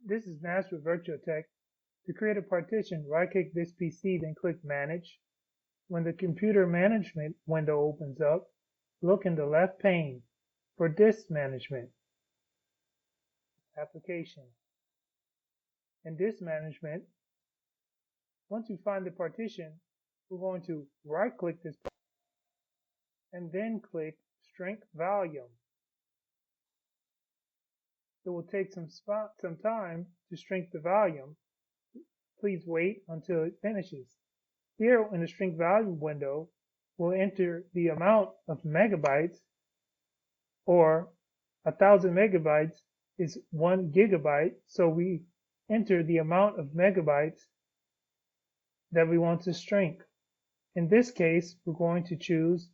This is Nash with Virtual Tech. To create a partition, right-click this PC, then click Manage. When the computer management window opens up, look in the left pane for Disk Management, Application. In Disk Management, once you find the partition, we're going to right-click this and then click Shrink Volume. It will take some time to shrink the volume. Please wait until it finishes. Here in the Shrink Volume window, we'll enter the amount of megabytes, or 1,000 megabytes is 1 gigabyte, so we enter the amount of megabytes that we want to shrink. In this case, we're going to choose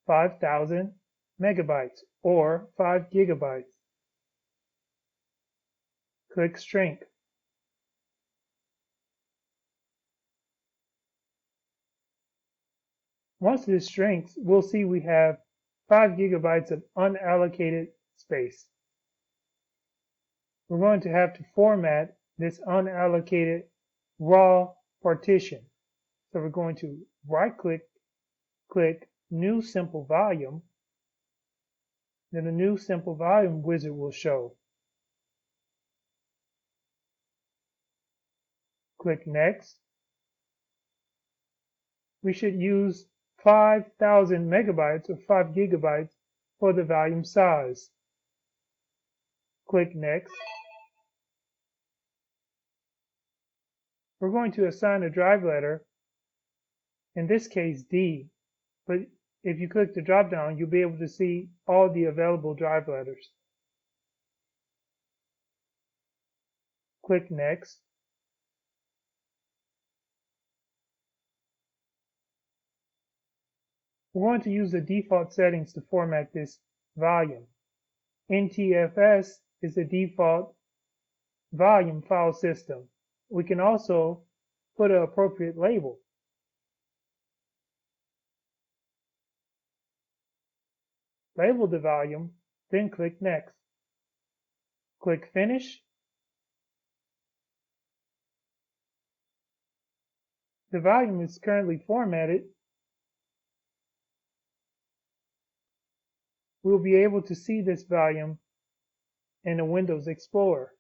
5,000 megabytes or 5 gigabytes. Click Shrink. Once this shrinks, we'll see we have 5 gigabytes of unallocated space. We're going to have to format this unallocated raw partition. So we're going to right-click, click New Simple Volume, then the New Simple Volume wizard will show. Click Next. We should use 5,000 megabytes or 5 gigabytes for the volume size. Click Next. We're going to assign a drive letter, in this case D, but if you click the drop down, you'll be able to see all the available drive letters. Click Next. We're going to use the default settings to format this volume. NTFS is the default volume file system. We can also put an appropriate label. Label the volume, then click Next. Click Finish. The volume is currently formatted. We'll be able to see this volume in the Windows Explorer.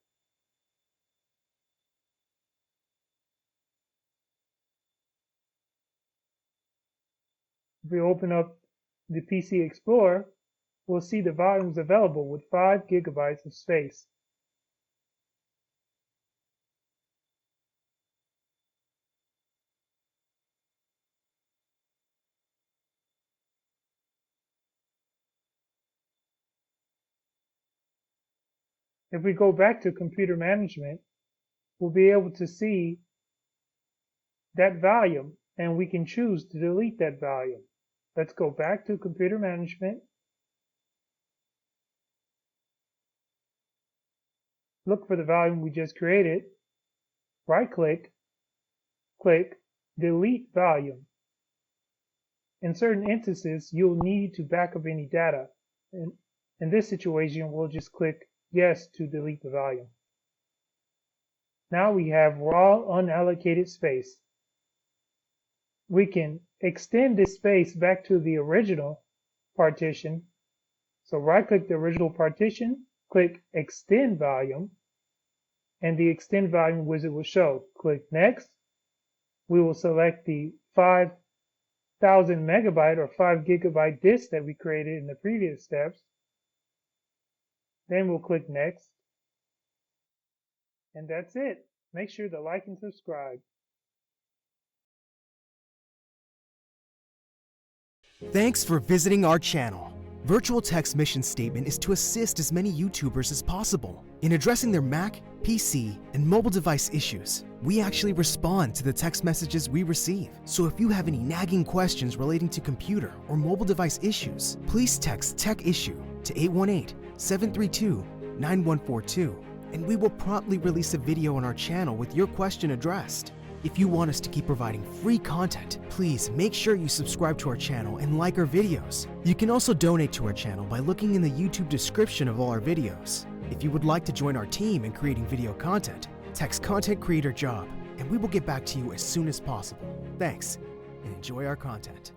If we open up the PC Explorer, we'll see the volumes available with 5 gigabytes of space. If we go back to computer management, we'll be able to see that volume, and we can choose to delete that volume. Let's go back to computer management. Look for the volume we just created. Right-click, click Delete Volume. In certain instances, you'll need to back up any data. In this situation, we'll just click Yes to delete the volume. Now we have raw unallocated space. We can extend this space back to the original partition. So right-click the original partition, click Extend Volume, and the Extend Volume wizard will show. Click Next. We will select the 5,000 megabyte or 5 gigabyte disk that we created in the previous steps. Then we'll click Next. And that's it. Make sure to like and subscribe. Thanks for visiting our channel. Virtual Tech's mission statement is to assist as many YouTubers as possible in addressing their Mac, PC, and mobile device issues. We actually respond to the text messages we receive. So if you have any nagging questions relating to computer or mobile device issues, please text Tech Issue to 818-732-9142, and we will promptly release a video on our channel with your question addressed. If you want us to keep providing free content, please make sure you subscribe to our channel and like our videos. You can also donate to our channel by looking in the YouTube description of all our videos. If you would like to join our team in creating video content, text Content Creator Job, and we will get back to you as soon as possible. Thanks, and enjoy our content.